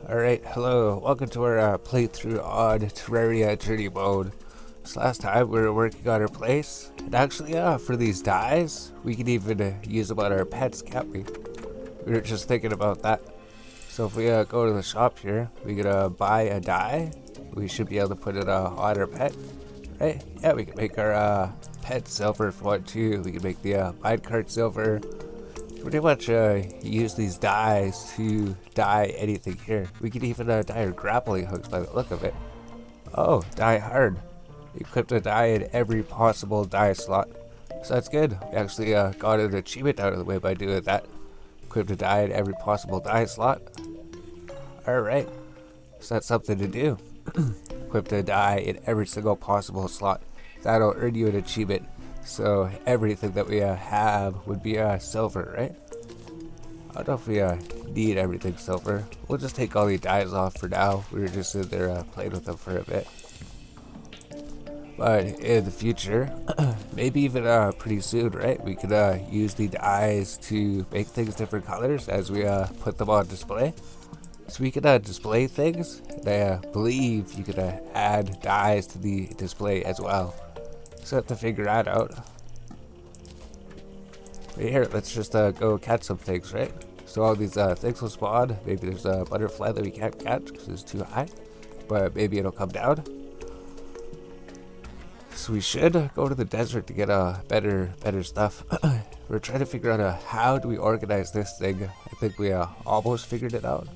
Alright, hello, welcome to our playthrough on Terraria Journey Mode. So last time we were working on our place, and actually for these dyes, we can even use them on our pets, can't we? We were just thinking about that. So if we go to the shop here, we could buy a dye, we should be able to put it on our pet, right? Yeah, we can make our pet silver if we want to, we can make the minecart silver. Pretty much use these dyes to dye anything here. We could even dye our grappling hooks by the look of it. Oh, dye hard. Equip a dye in every possible dye slot. So that's good. We actually got an achievement out of the way by doing that. Equip a dye in every possible dye slot. Alright, so that's something to do. Equip a dye in every single possible slot. That'll earn you an achievement. So everything that we have would be silver, right? I don't know if we need everything silver. We'll just take all the dyes off for now. We were just in there playing with them for a bit. But in the future, maybe even pretty soon, right? We could use the dyes to make things different colors as we put them on display. So we could display things, and I believe you could add dyes to the display as well. So I have to figure that out. But here, let's just go catch some things, right? So all these things will spawn. Maybe there's a butterfly that we can't catch because it's too high, but maybe it'll come down. So we should go to the desert to get better stuff. We're trying to figure out how do we organize this thing. I think we almost figured it out.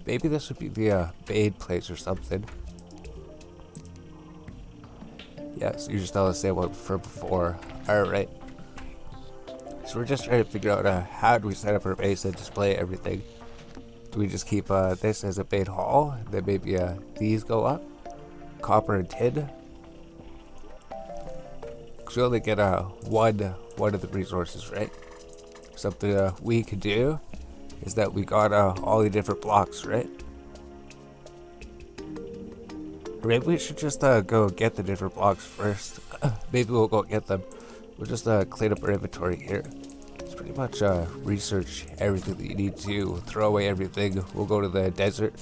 Maybe this would be the main place or something. Yes, you just all the same one from before. Alright. So we're just trying to figure out how do we set up our base and display everything. Do we just keep this as a main hall? Then maybe these go up? Copper and tin? Because we only get one of the resources, right? Something we could do is that we got all the different blocks, right? Or maybe we should just go get the different blocks first. Maybe we'll go get them. We'll just clean up our inventory here. It's pretty much research everything that you need to. Throw away everything. We'll go to the desert.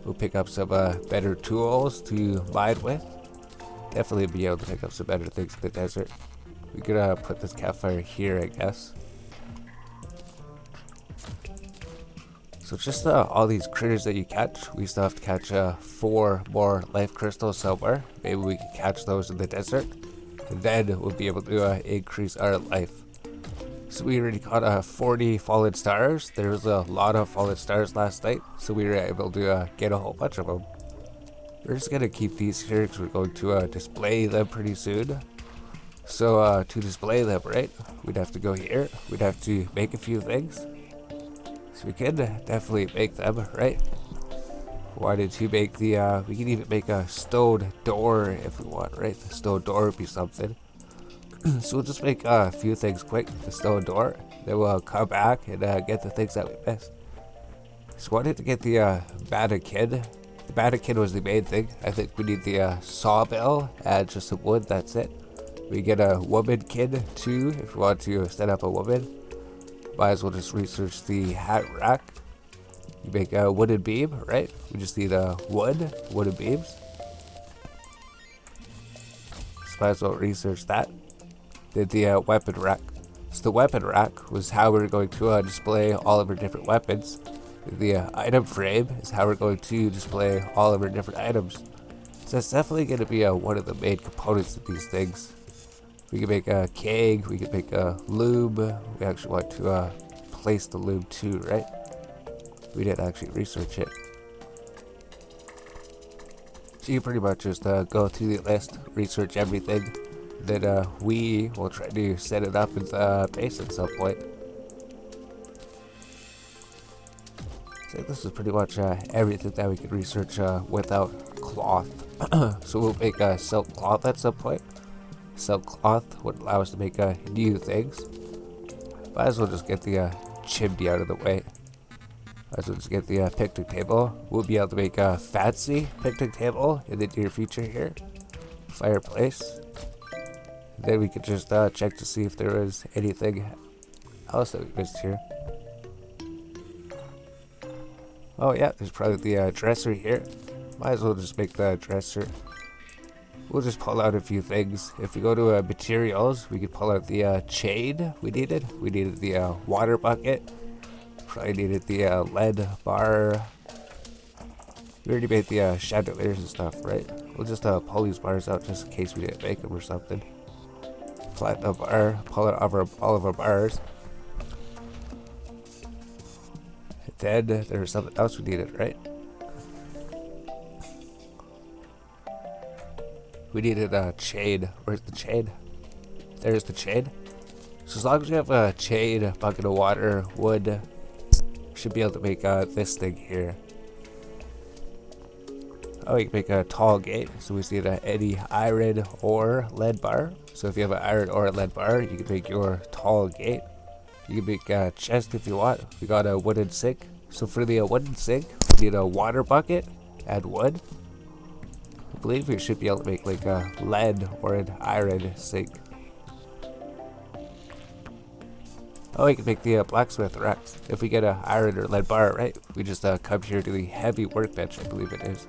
We'll pick up some better tools to mine with. Definitely be able to pick up some better things in the desert. We could put this campfire here, I guess. So just all these critters that you catch, we still have to catch 4 more life crystals somewhere. Maybe we can catch those in the desert. And then we'll be able to increase our life. So we already caught 40 fallen stars. There was a lot of fallen stars last night, so we were able to get a whole bunch of them. We're just going to keep these here because we're going to display them pretty soon. So to display them, right, we'd have to go here. We'd have to make a few things. So we can definitely make them, right? Wanted to make the, we can even make a stone door if we want, right? The stone door would be something. So we'll just make a few things quick, the stone door. Then we'll come back and get the things that we missed. So wanted to get the mannequin. The mannequin was the main thing. I think we need the sawmill and just some wood, that's it. We get a woman kid too if we want to set up a woman. Might as well just research the hat rack. You make a wooden beam, right? We just need wooden beams. So might as well research that. Then the weapon rack. So the weapon rack was how we were going to display all of our different weapons. The item frame is how we're going to display all of our different items. So that's definitely going to be one of the main components of these things. We can make a keg, we can make a lube. We actually want to place the lube too, right? We didn't actually research it. So you pretty much just go through the list, research everything. Then we will try to set it up in the base at some point. So this is pretty much everything that we can research without cloth. So we'll make a silk cloth at some point. Silk cloth would allow us to make new things. Might as well just get the chimney out of the way. Might as well just get the picnic table. We'll be able to make a fancy picnic table in the near future here. Fireplace. Then we could just check to see if there is anything else that we missed here. Oh yeah, there's probably the dresser here. Might as well just make the dresser. We'll just pull out a few things. If we go to materials, we could pull out the shade we needed. We needed the water bucket. Probably needed the lead bar. We already made the chandeliers and stuff, right? We'll just pull these bars out just in case we didn't make them or something. Platinum bar, pull it over all of our bars. And then there's something else we needed, right? We needed a chain. Where's the chain? There's the chain. So as long as we have a chain, a bucket of water, wood, we should be able to make this thing here. Oh, we can make a tall gate. So we just need any iron or lead bar. So if you have an iron or a lead bar, you can make your tall gate. You can make a chest if you want. We got a wooden sink. So for the wooden sink, we need a water bucket and wood. I believe we should be able to make like a lead or an iron sink. Oh, we can make the blacksmith racks. If we get an iron or lead bar, right, we just come here to the heavy workbench, I believe it is.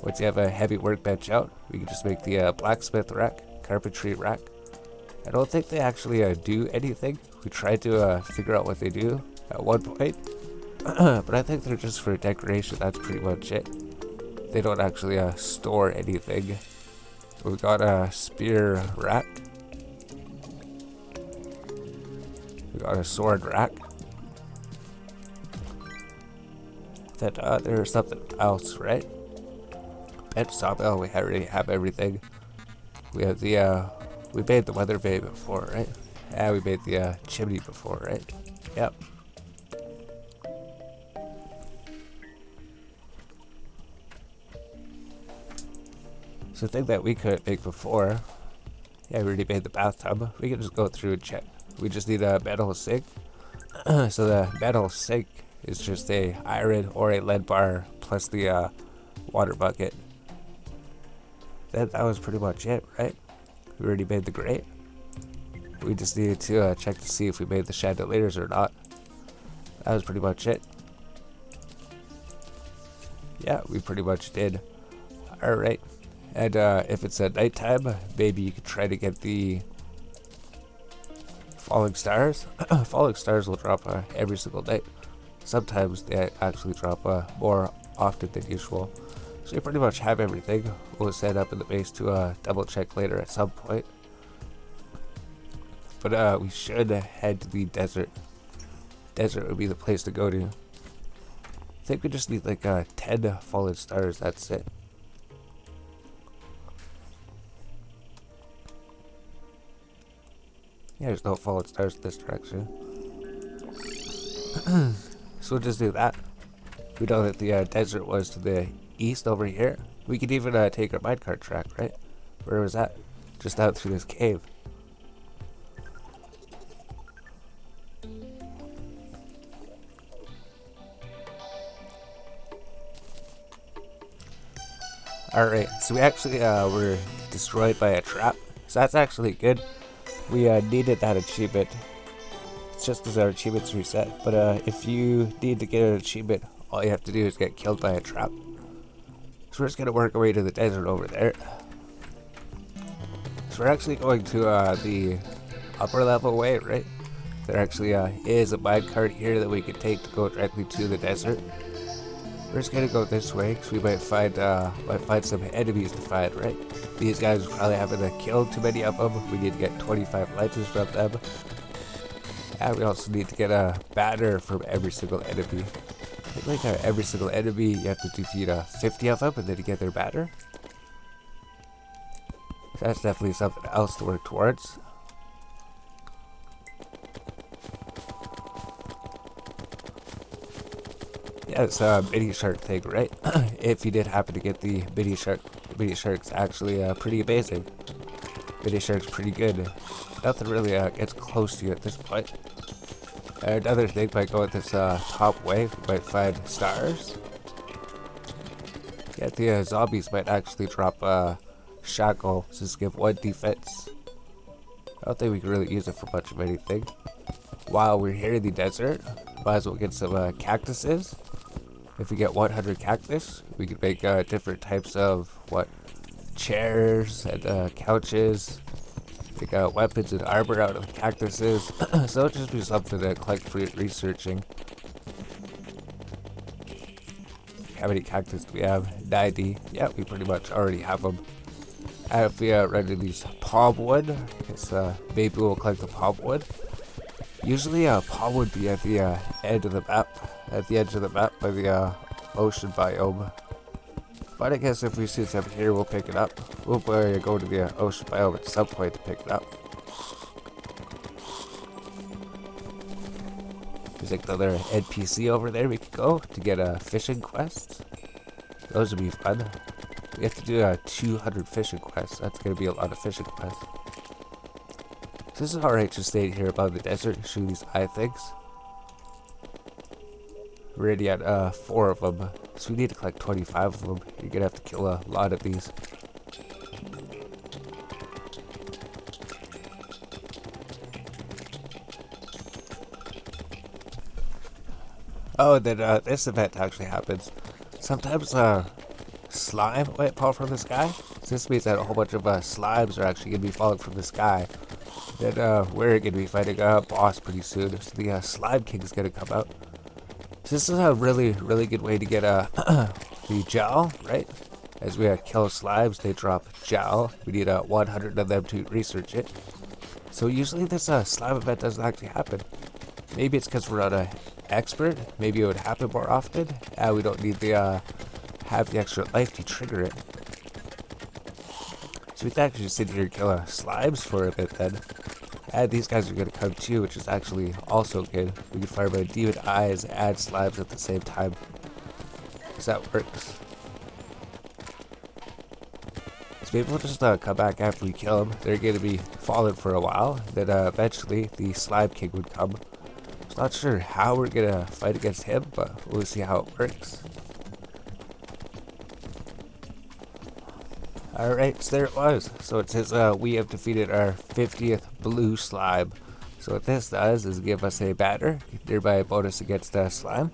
Once you have a heavy workbench out, we can just make the blacksmith rack, carpentry rack. I don't think they actually do anything. We tried to figure out what they do at one point, but I think they're just for decoration. That's pretty much it. They don't actually store anything. We got a spear rack. We got a sword rack. Then there's something else, right? Bench sawmill. We already have everything. We have the we made the weather vane before, right? Yeah, we made the chimney before, right? Yep. So the thing that we couldn't make before, yeah, we already made the bathtub. We can just go through and check. We just need a metal sink. So the metal sink is just a iron or a lead bar plus the water bucket. That was pretty much it, right? We already made the grate. We just needed to check to see if we made the chandeliers or not. That was pretty much it. Yeah, we pretty much did. Alright. And if it's at nighttime, maybe you could try to get the falling stars. Falling stars will drop every single night. Sometimes they actually drop more often than usual. So you pretty much have everything. We'll set up in the base to double check later at some point. But we should head to the desert. Desert would be the place to go to. I think we just need like 10 fallen stars, that's it. Yeah, there's no fallen stars in this direction. So we'll just do that. We know that the desert was to the east over here. We could even take our minecart track, right? Where was that? Just out through this cave. Alright, so we actually were destroyed by a trap. So that's actually good. We needed that achievement. It's just because our achievements reset. But if you need to get an achievement, all you have to do is get killed by a trap. So we're just going to work our way to the desert over there. So we're actually going to the upper level way, right? There actually is a minecart here that we can take to go directly to the desert. We're just gonna go this way because we might find some enemies to fight, right? These guys probably haven't killed too many of them. We need to get 25 legends from them. And we also need to get a banner from every single enemy. I think like every single enemy you have to defeat 50 of them and then you get their banner. So that's definitely something else to work towards. Yeah, it's a mini shark thing, right? If you did happen to get the mini shark's actually pretty amazing. Mini shark's pretty good. Nothing really gets close to you at this point. Another thing, by going this top way, we might find stars. Yeah, the zombies might actually drop shackle, just give 1 defense. I don't think we can really use it for much of anything. While we're here in the desert, might as well get some cactuses. If we get 100 cactus, we can make different types of chairs and couches. Make weapons and armor out of cactuses. So it'll just be something to collect for researching. How many cactus do we have? 90. Yeah, we pretty much already have them. And if we run into these palm wood, it's, maybe we'll collect the palm wood. Usually palm would be at the end of the map, at the edge of the map by the ocean biome. But I guess if we see something here, we'll pick it up. We'll probably go to the ocean biome at some point to pick it up. There's like another NPC over there we could go to get a fishing quest. Those would be fun. We have to do 200 fishing quests. That's going to be a lot of fishing quests. So this is alright to stay here above the desert and shoot these eye things. We're already at 4 of them. So we need to collect 25 of them. You're going to have to kill a lot of these. Oh, and then this event actually happens. Sometimes slime might fall from the sky. So this means that a whole bunch of slimes are actually going to be falling from the sky. Then we're going to be fighting a boss pretty soon. So the slime king is going to come out. So this is a really, really good way to get the gel, right? As we kill slimes, they drop gel. We need 100 of them to research it. So usually this slime event doesn't actually happen. Maybe it's because we're not an expert. Maybe it would happen more often. We don't need the have the extra life to trigger it. So we can actually just sit here and kill slimes for a bit then. And these guys are going to come too, which is actually also good. We can fire by demon eyes and slimes at the same time. Because that works. So maybe we'll just come back after we kill them. They're going to be falling for a while. Then eventually the slime king would come. I'm not sure how we're going to fight against him, but we'll see how it works. Alright, so there it was. So it says we have defeated our 50th blue slime. So what this does is give us a banner, thereby a bonus against slime.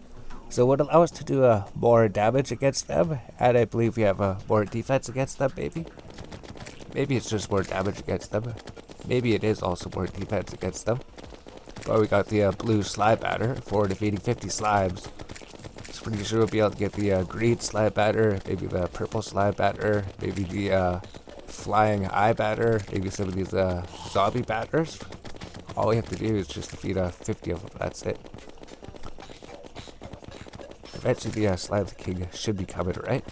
So it would allow us to do more damage against them, and I believe we have more defense against them, maybe? Maybe it's just more damage against them. Maybe it is also more defense against them. But we got the blue slime banner for defeating 50 slimes. Pretty sure we'll be able to get the green slime batter, maybe the purple slime batter, maybe the flying eye batter, maybe some of these zombie batters. All we have to do is just defeat 50 of them, that's it. Eventually the slime king should be coming, right?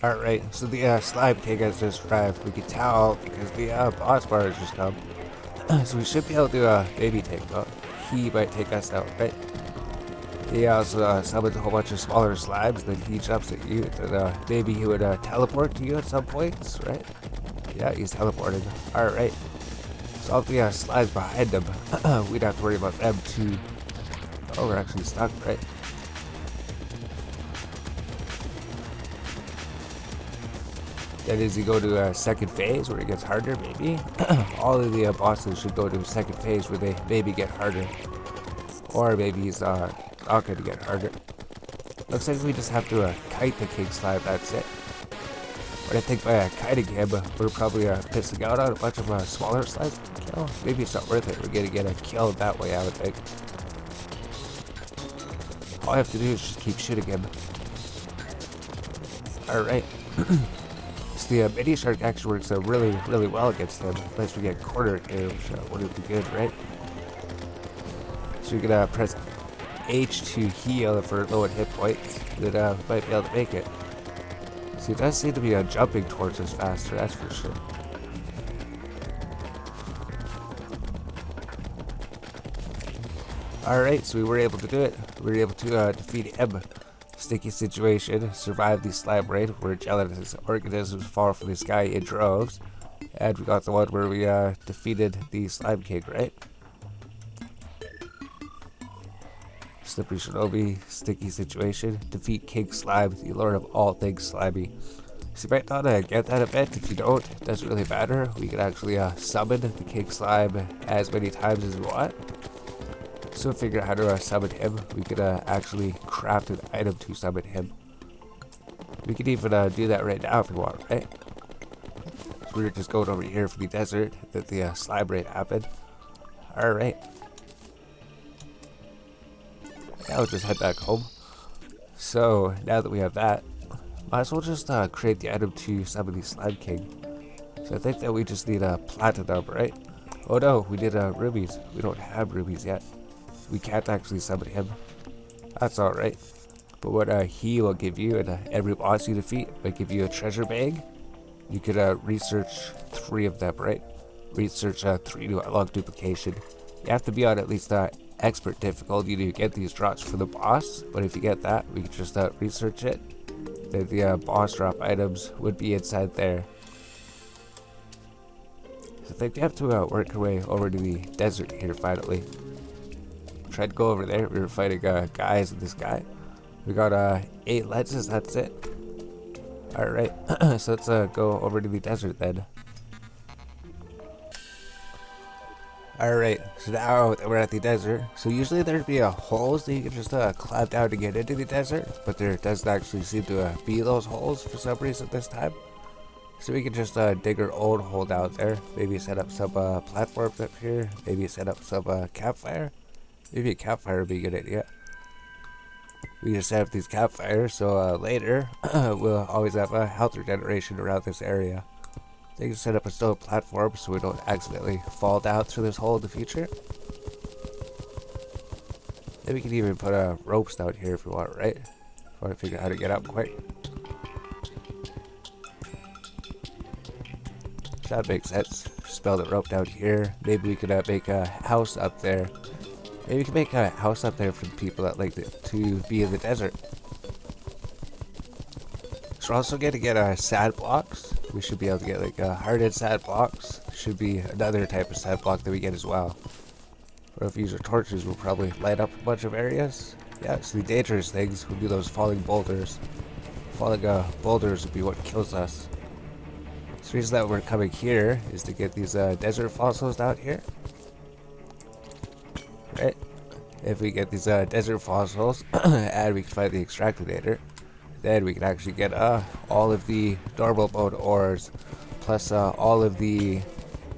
Alright, so the slime king has just arrived. We can tell because the boss bar has just come. So we should be able to maybe take he might take us out, right? He also summons a whole bunch of smaller slimes, then he jumps at you, and maybe he would teleport to you at some points, right? Yeah, he's teleporting. Alright. So all the slimes behind him, we'd have to worry about them too. Oh, we're actually stuck, right? Then as you go to a second phase where it gets harder, maybe? All of the bosses should go to a second phase where they maybe get harder. Or maybe he's not going to get harder. Looks like we just have to kite the king slime, that's it. But I think by kiting him, we're probably pissing out on a bunch of smaller slimes to kill. Maybe it's not worth it. We're going to get killed that way, I would think. All I have to do is just keep shooting him. Alright. So the mini shark actually works really, really well against him. Unless we get cornered here, which wouldn't be good, right? So we can press H to heal for low hit points. Then might be able to make it. See, it does seem to be jumping towards us faster, that's for sure. Alright, so we were able to do it. We were able to defeat him. Sticky situation, survive the slime raid where gelatinous organisms fall from the sky in droves. And we got the one where we defeated the slime king, right? Slippery Shinobi, sticky situation, defeat King Slime, the lord of all things slimy. So you might not get that event. If you don't, it doesn't really matter. We can actually summon the King Slime as many times as we want. So to figure out how to summon him, we could actually craft an item to summon him. We could even do that right now if we want, right? So we're just going over here for the desert that the slime raid happened. Alright. Now we'll just head back home. So now that we have that, might as well just create the item to summon the Slime King. So I think that we just need a platinum, right? Oh no, we need rubies. We don't have rubies yet. We can't actually summon him. That's alright. But what he will give you, and every boss you defeat will give you a treasure bag. You could research 3 of them, right? Research 3 to unlock duplication. You have to be on at least expert difficulty to get these drops for the boss. But if you get that, we can just research it. Then the boss drop items would be inside there. So I think we have to work our way over to the desert here finally. Tried to go over there. We were fighting guys with this guy. We got 8 lenses, that's it. Alright, so let's go over to the desert then. Alright, so now that we're at the desert, so usually there'd be holes that you can just climb down to get into the desert, but there doesn't actually seem to be those holes for some reason this time. So we can just dig our own hole down there, maybe set up some platforms up here, maybe set up some campfire. Maybe a campfire would be a good idea. We just set up these campfires so later we'll always have a health regeneration around this area. They can set up a stone platform so we don't accidentally fall down through this hole in the future. Then we can even put ropes down here if we want, right? If we want to figure out how to get up quick. That makes sense. Just build a rope down here. Maybe we could make a house up there. Maybe we can make a house up there for the people that like to be in the desert. So we're also going to get sand blocks. We should be able to get like hardened sand blocks. Should be another type of sand block that we get as well. Or if we use our torches, we'll probably light up a bunch of areas. Yeah, so the dangerous things would be those falling boulders. Falling boulders would be what kills us. So the reason that we're coming here is to get these desert fossils down here. Right? If we get these desert fossils and we can find the extractinator, then we can actually get all of the normal mode ores, plus all of the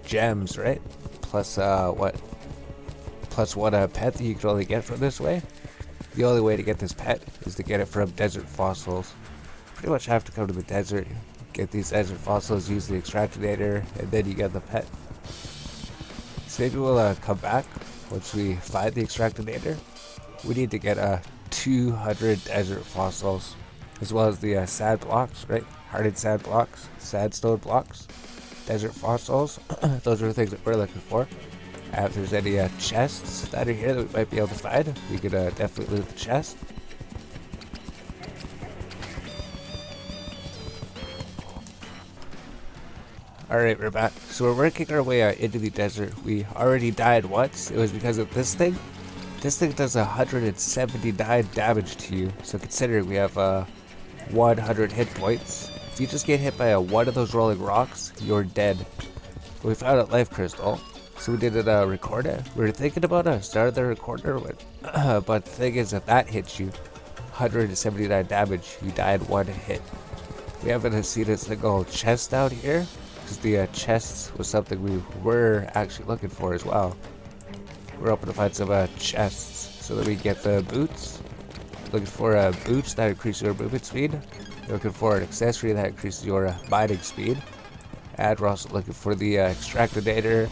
gems, right? Plus plus one pet that you can only get from this way. The only way to get this pet is to get it from desert fossils. Pretty much have to come to the desert, get these desert fossils, use the extractinator, and then you get the pet. So maybe we'll come back once we find the extractinator. We need to get 200 desert fossils, as well as the sand blocks, right? Hardened sand blocks, sandstone blocks, desert fossils. Those are the things that we're looking for. If there's any chests that are here that we might be able to find, we could definitely loot the chest. Alright, we're back. So we're working our way into the desert. We already died once. It was because of this thing. This thing does 179 damage to you. So considering we have 100 hit points, if you just get hit by one of those rolling rocks, you're dead. We found a life crystal, so we didn't record it. We were thinking about starting the recorder, but the thing is, if that hits you, 179 damage, you died one hit. We haven't seen a single chest out here, because the chests was something we were actually looking for as well. We're hoping to find some chests so that we get the boots. Looking for boots that increase your movement speed. Looking for an accessory that increases your mining speed. And we're also looking for the extractinator.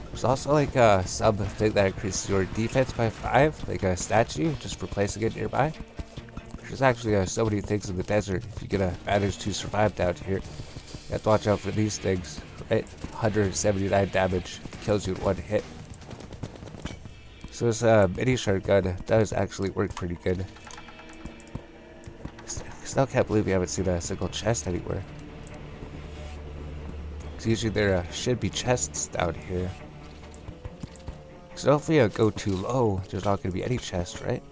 There's also like something that increases your defense by 5, like a statue, just for placing it nearby. There's actually so many things in the desert. If you can manage to survive down here, you have to watch out for these things, right? 179 damage, kills you in one hit. So this mini shotgun does actually work pretty good. Still can't believe we haven't seen a single chest anywhere. Because usually there should be chests down here. So if we go too low, there's not going to be any chest, right?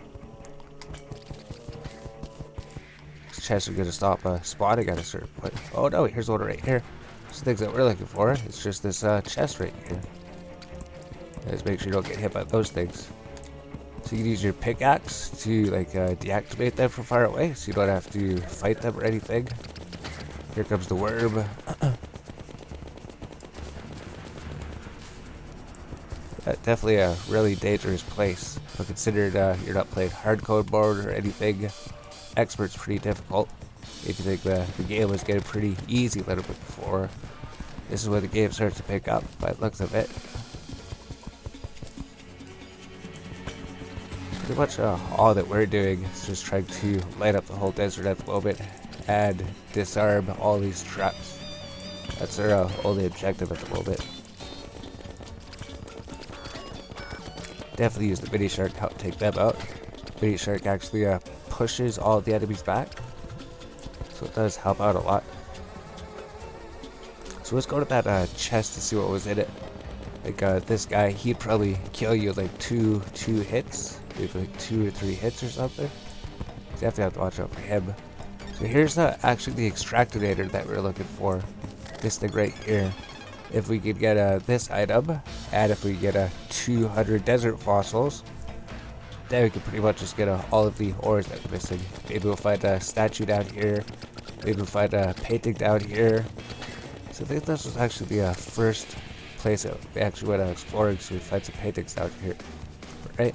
Let's chests are gonna stop spawning at a certain point. Oh no, here's one right here. Some things that we're looking for. It's just this chest right here. Let's make sure you don't get hit by those things. So you can use your pickaxe to like deactivate them from far away, so you don't have to fight them or anything. Here comes the worm. Definitely a really dangerous place. But considered you're not playing hardcore mode or anything, expert's pretty difficult. If you think the game was getting pretty easy a little bit before, this is where the game starts to pick up by the looks of it. Pretty much all that we're doing is just trying to light up the whole desert at the moment and disarm all these traps. That's our only objective at the moment. Definitely use the mini shark to help take them out. Mini shark actually pushes all the enemies back, so it does help out a lot. So let's go to that chest to see what was in it. Like this guy, he'd probably kill you like two hits, maybe like 2 or 3 hits or something. So you definitely have to watch out for him. So here's actually the extractinator that we're looking for. This thing right here. If we could get this item, and if we get 200 desert fossils, then we can pretty much just get all of the ores that we're missing. Maybe we'll find a statue down here. Maybe we'll find a painting down here. So I think this was actually the first place that we actually went exploring, so we find some paintings down here. Right?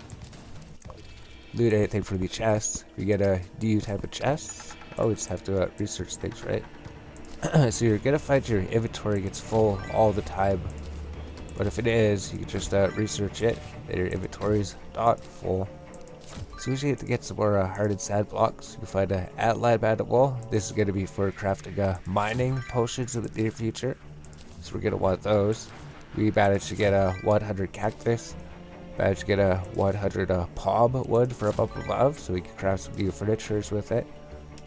Loot anything from the chests. We get a new type of chests. Oh, we just have to research things, right? So you're gonna find your inventory gets full all the time, but if it is, you can just research it and your inventory's not full. So usually you have to get some more hardened sand blocks. You find an antlion mandible. This is gonna be for crafting mining potions in the near future, so we're gonna want those. We managed to get a 100 cactus, managed to get a 100 palm wood from up above, so we can craft some new furnitures with it.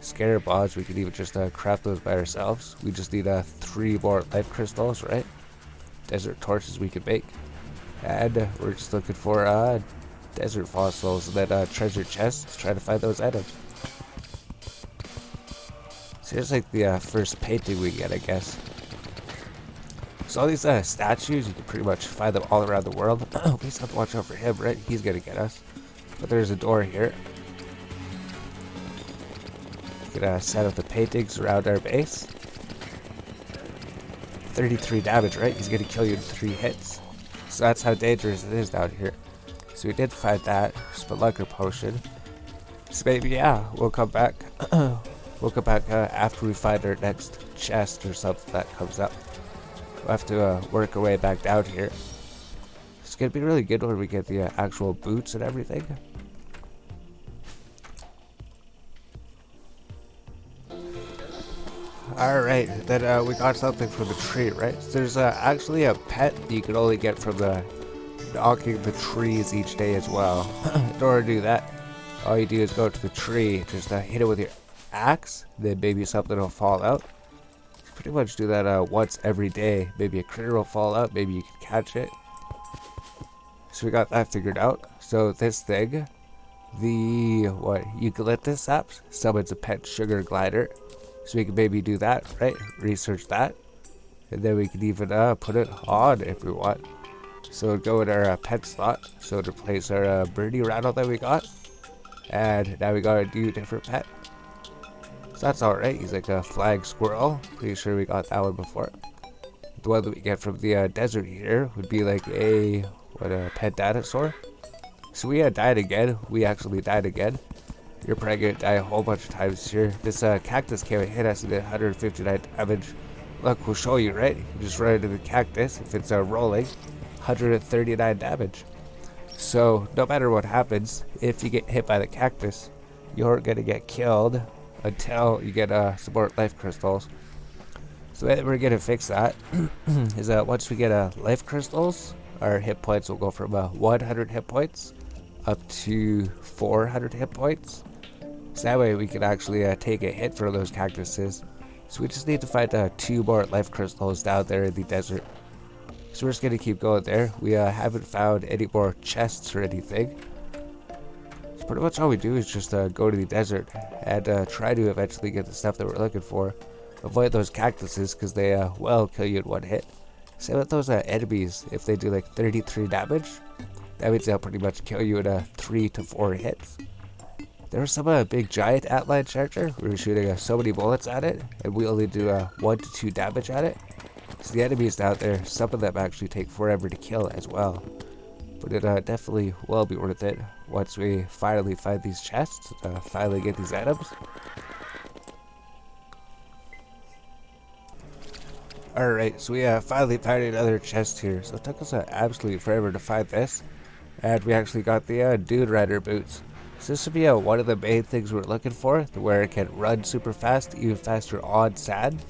Scarab bombs, we could even just craft those by ourselves. We just need 3 more life crystals, right? Desert torches we could make. And we're just looking for desert fossils and then treasure chests to try to find those items. So here's like the first painting we get, I guess. So all these statues, you can pretty much find them all around the world. We just have to watch out for him, right? He's gonna get us. But there's a door here. Gonna set up the paintings around our base. 33 damage, right? He's gonna kill you in 3 hits. So that's how dangerous it is down here. So we did find that Spelunker potion. So maybe, yeah, we'll come back. We'll come back after we find our next chest or something that comes up. We'll have to work our way back down here. It's gonna be really good when we get the actual boots and everything. Alright, then we got something from the tree, right? So there's actually a pet you can only get from knocking the trees each day as well. In order to do that, all you do is go to the tree, just hit it with your axe, then maybe something will fall out. You pretty much do that once every day. Maybe a critter will fall out, maybe you can catch it. So we got that figured out. So this thing, the eucalyptus saps, summons a pet sugar glider. So we can maybe do that, right? Research that. And then we can even put it on if we want. So it'd go in our pet slot. So to replace our birdie rattle that we got. And now we got a new different pet. So that's alright. He's like a flag squirrel. Pretty sure we got that one before. The one that we get from the desert here would be like a pet dinosaur. So we died again. We actually died again. You're probably gonna die a whole bunch of times here. This cactus can't hit us and did 159 damage. Look, we'll show you, right? You just run into the cactus. If it's rolling, 139 damage. So no matter what happens, if you get hit by the cactus, you're gonna get killed until you get some more life crystals. So the way that we're gonna fix that is that once we get life crystals, our hit points will go from 100 hit points up to 400 hit points. So that way we can actually take a hit for those cactuses. So we just need to find 2 more life crystals down there in the desert. So we're just going to keep going there. We haven't found any more chests or anything. pretty much all we do is just go to the desert and try to eventually get the stuff that we're looking for. Avoid those cactuses because they will kill you in one hit. Same with those enemies. If they do like 33 damage, that means they'll pretty much kill you in 3 to 4 hits. There was some big giant antlion charger. We were shooting so many bullets at it, and we only do 1 to 2 damage at it. So the enemies down there, some of them actually take forever to kill as well. But it definitely will be worth it once we finally find these chests, finally get these items. Alright, so we finally found another chest here. So it took us absolutely forever to find this. And we actually got the Dude Rider boots. So this would be one of the main things we're looking for, where it can run super fast, even faster on sand.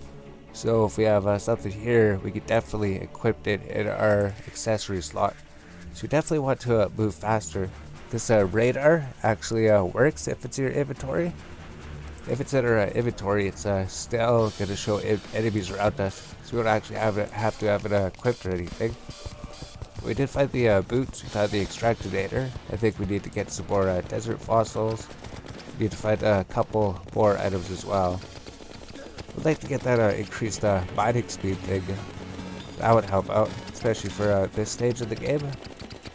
So if we have something here, we could definitely equip it in our accessory slot. So you definitely want to move faster. This radar actually works if it's in your inventory. If it's in our inventory, it's still going to show enemies around us. So we don't actually have to have it equipped or anything. We did find the boots, we found the extractonator. I think we need to get some more desert fossils. We need to find a couple more items as well. We'd like to get that increased mining speed thing. That would help out, especially for this stage of the game.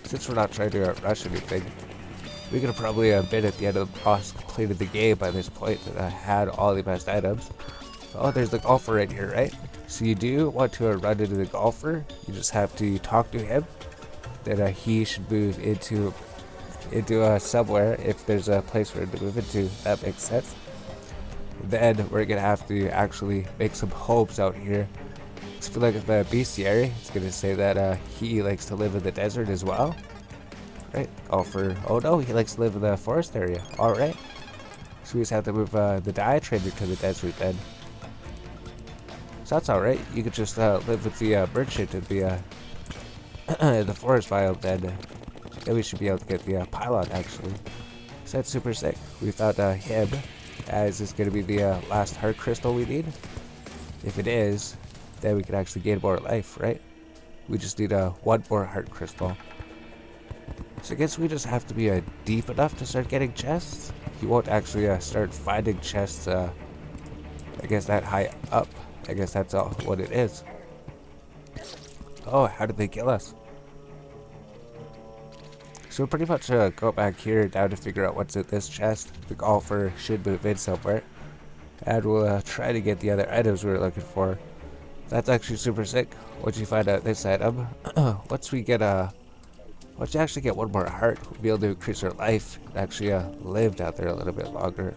Since we're not trying to rush anything, we could have probably been at the end of the boss, completed the game by this point, and had all the best items. Oh, there's the golfer right here, right? So you do want to run into the golfer. You just have to talk to him. Then he should move into somewhere if there's a place for him to move into. That makes sense. Then we're gonna have to actually make some homes out here. I feel like if bestiary, it's gonna say that he likes to live in the desert as well. Right? Golfer. Oh no, he likes to live in the forest area. Alright. So we just have to move the diatrader to the desert then. So that's alright. You could just live with the merchant in the forest biome then. Then we should be able to get the pylon actually. So that's super sick. We found him. Is this going to be the last heart crystal we need? If it is, then we can actually gain more life, right? We just need one more heart crystal. So I guess we just have to be deep enough to start getting chests. You won't actually start finding chests, I guess, that high up. I guess that's all what it is. Oh, how did they kill us? So we'll pretty much go back here now to figure out what's in this chest. The golfer should move in somewhere. And we'll try to get the other items we were looking for. That's actually super sick. Once you find out this item, once you actually get one more heart, we'll be able to increase our life and actually live out there a little bit longer.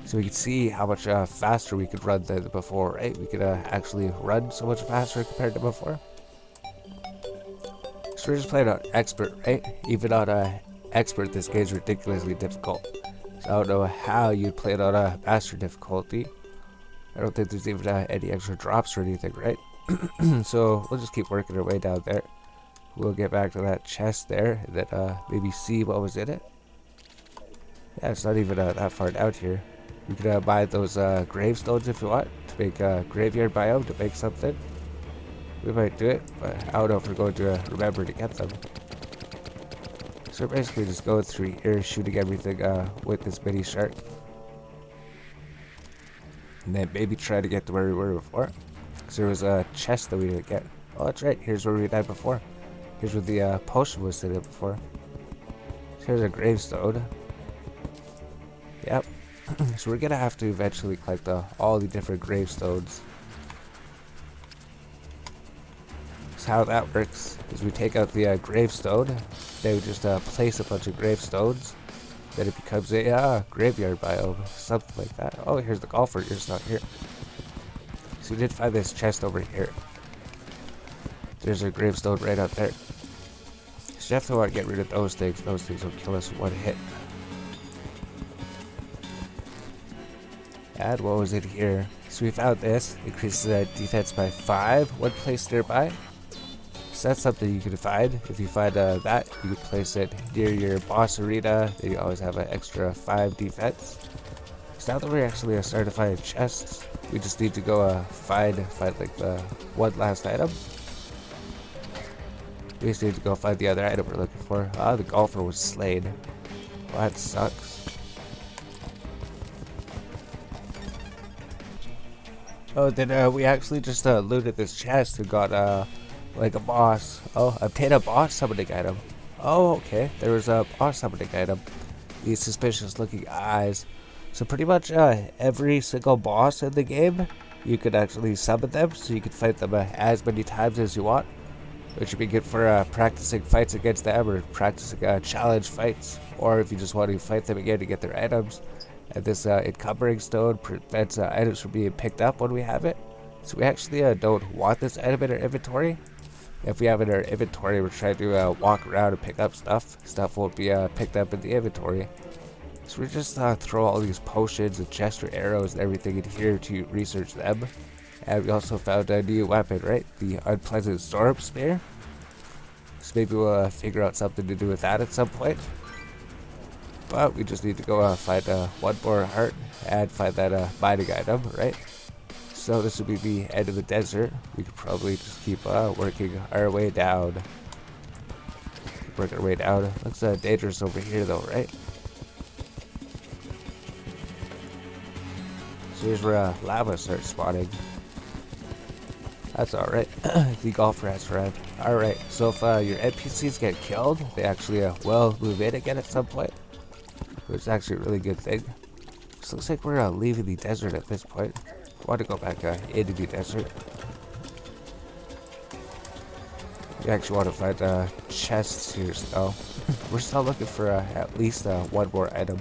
So we can see how much faster we could run than before, right? We could actually run so much faster compared to before. So we're just playing on expert, right? Even on expert, this game is ridiculously difficult. So I don't know how you'd play it on a master difficulty. I don't think there's even any extra drops or anything, right? So we'll just keep working our way down there. We'll get back to that chest there and then maybe see what was in it. Yeah, it's not even that far out here. We could buy those gravestones if you want to make a graveyard biome to make something. We might do it, but I don't know if we're going to remember to get them. So we're basically just going through here, shooting everything with this mini shark. And then maybe try to get to where we were before. Because there was a chest that we didn't get. Oh, that's right. Here's where we died before. Here's where the potion was sitting before. So here's a gravestone. Yep. So we're going to have to eventually collect all the different gravestones. So how that works is we take out the gravestone, then we just place a bunch of gravestones, then it becomes a graveyard biome, something like that. Oh, here's the golfer, you're just not here. So we did find this chest over here. There's a gravestone right out there. So you definitely want to get rid of those things will kill us in one hit. And what was it here? So we found this, increases defense by 5, one place nearby. So that's something you can find. If you find that, you can place it near your boss arena. Then you always have an extra 5 defense. So now that we're actually starting to find chests, we just need to go find like the one last item. We just need to go find the other item we're looking for. Ah, the golfer was slain. Well, that sucks. Oh, then we actually just looted this chest and got like a boss. Oh, obtain a boss summoning item. Oh, okay. There was a boss summoning item. These suspicious looking eyes. So pretty much every single boss in the game, you could actually summon them, so you could fight them as many times as you want, which would be good for practicing fights against them or practicing challenge fights, or if you just want to fight them again to get their items. And this encumbering stone prevents items from being picked up when we have it. So we actually don't want this item in our inventory. If we have it in our inventory, we're trying to walk around and pick up stuff. Stuff won't be picked up in the inventory. So we just throw all these potions and gesture arrows and everything in here to research them. And we also found a new weapon, right? The unpleasant storm spear. So maybe we'll figure out something to do with that at some point. But we just need to go find one more heart and find that mining item, right? So this would be the end of the desert. We could probably just keep working our way down. Work our way down. Looks dangerous over here though, right? So here's where lava starts spawning. That's alright. The golfer has arrived. Alright, so if your NPCs get killed, they actually will move in again at some point. Which is actually a really good thing. So looks like we're leaving the desert at this point. I want to go back into the desert. We actually want to find chests here still. We're still looking for at least one more item.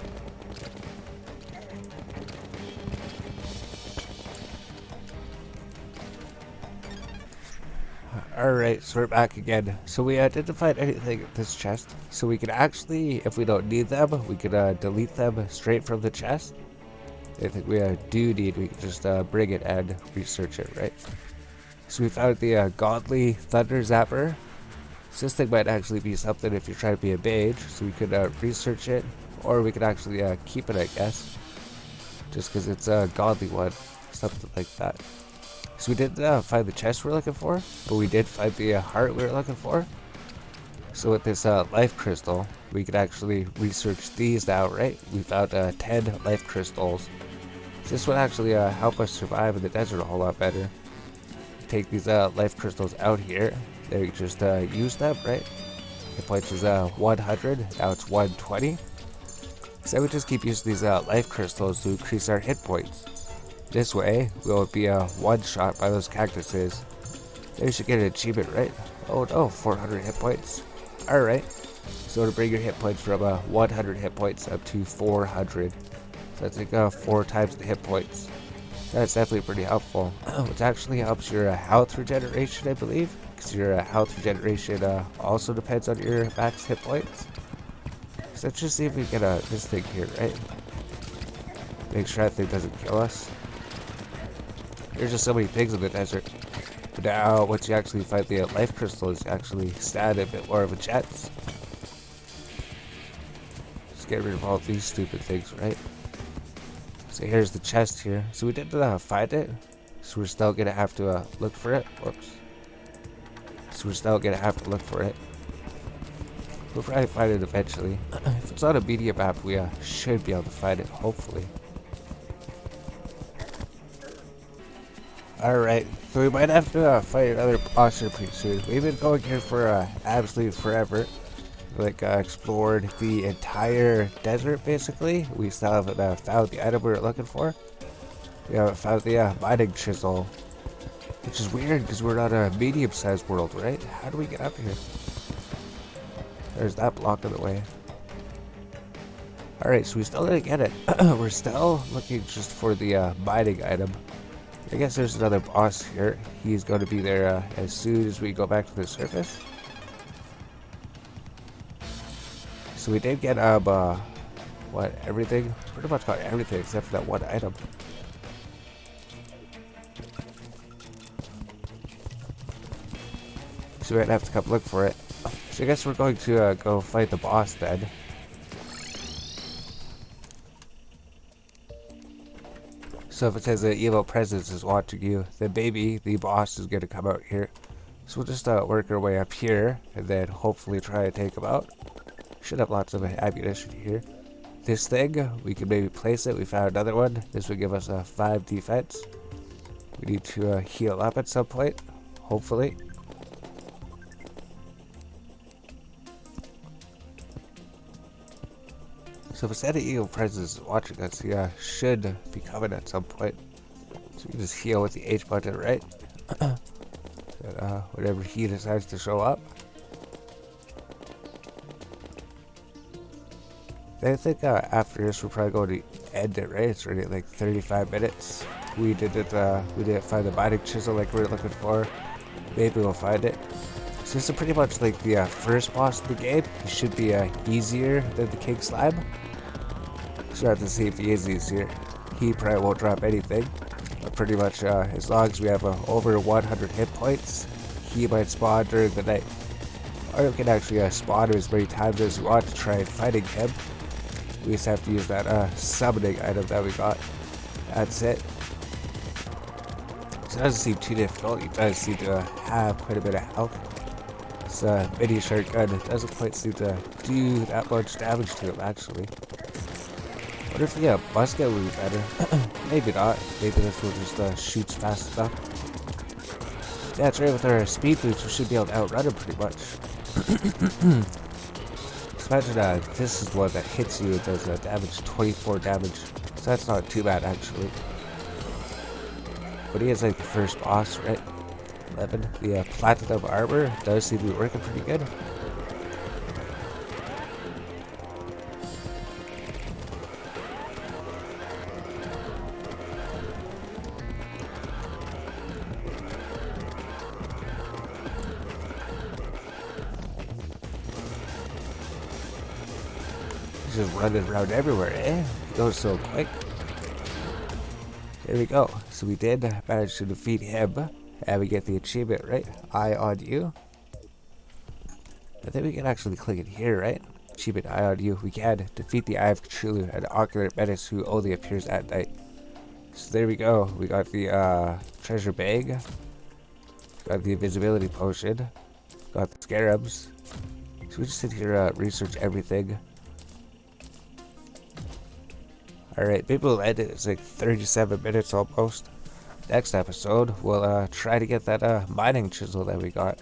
Alright, so we're back again. So we didn't find anything in this chest. So we can actually, if we don't need them, we can delete them straight from the chest. I think we do need, we can just bring it and research it, right? So we found the godly thunder zapper. So this thing might actually be something if you're trying to be a mage. So we could research it, or we could actually keep it, I guess. Just because it's a godly one, something like that. So we didn't find the chest we're looking for, but we did find the heart we were looking for. So with this life crystal, we could actually research these now, right? We found 10 life crystals. So this would actually help us survive in the desert a whole lot better. Take these life crystals out here. There you just use them, right? Hit points is 100, now it's 120. So I would just keep using these life crystals to increase our hit points. This way, we won't be one-shot by those cactuses. Then we should get an achievement, right? Oh no, 400 hit points. Alright. So to bring your hit points from 100 hit points up to 400. So that's like 4 times the hit points. That's definitely pretty helpful. Which actually helps your health regeneration, I believe. Because your health regeneration also depends on your max hit points. So let's just see if we get this thing here, right? Make sure that thing doesn't kill us. There's just so many things in the desert. But now, once you actually find the life crystals, you actually stand a bit more of a chance. Just get rid of all these stupid things, right? So here's the chest here. So we didn't find it. So we're still gonna have to look for it. Whoops. So we're still gonna have to look for it. We'll probably find it eventually. If it's on a media map, we should be able to find it, hopefully. Alright, so we might have to fight another boss here pretty soon. We've been going here for absolutely forever. Like, explored the entire desert, basically. We still haven't found the item we were looking for. We haven't found the mining chisel. Which is weird, because we're not a medium-sized world, right? How do we get up here? There's that block in the way. Alright, so we still didn't get it. We're still looking just for the mining item. I guess there's another boss here. He's going to be there as soon as we go back to the surface. So we did get what, everything? Pretty much got everything except for that one item. So we're gonna have to come look for it. So I guess we're going to go fight the boss then. So if it says the evil presence is watching you, then maybe the boss is going to come out here. So we'll just work our way up here, and then hopefully try to take him out. Should have lots of ammunition here. this thing, we can maybe place it. We found another one. This would give us a 5 defense. We need to heal up at some point, hopefully. So if Santa Eagle Presence is watching us, he should be coming at some point. So we can just heal with the H button, right? Whenever he decides to show up. I think after this we're probably going to end it, right? It's already at like 35 minutes. We didn't find the mining chisel like we were looking for. Maybe we'll find it. So this is pretty much like the first boss of the game. He should be easier than the King Slime. So I have to see if he is easier. He probably won't drop anything. But pretty much as long as we have over 100 hit points, he might spawn during the night. Or we can actually spawn him as many times as we want to try fighting him. We just have to use that summoning item that we got. That's it. So it doesn't seem too difficult. He does seem to have quite a bit of health. This mini shotgun doesn't quite seem to do that much damage to him, actually. What if the musket would be better? Maybe not. Maybe this one just shoots fast enough. Yeah, that's right. With our speed boots, we should be able to outrun him pretty much. Imagine this is one that hits you. It does damage, 24 damage. So that's not too bad, actually. But he is like the first boss, right? 11. The platinum armor does seem to be working pretty good. He's just running around everywhere, eh? He goes so quick. There we go. So we did manage to defeat him. And we get the achievement, right? Eye on you. I think we can actually click it here, right? Achievement Eye on you. We can defeat the Eye of Cthulhu, an ocular menace who only appears at night. So there we go. We got the treasure bag. Got the invisibility potion. Got the scarabs. So we just sit here, research everything. Alright, maybe we'll end it. It's like 37 minutes almost. Next episode, we'll try to get that mining chisel that we got.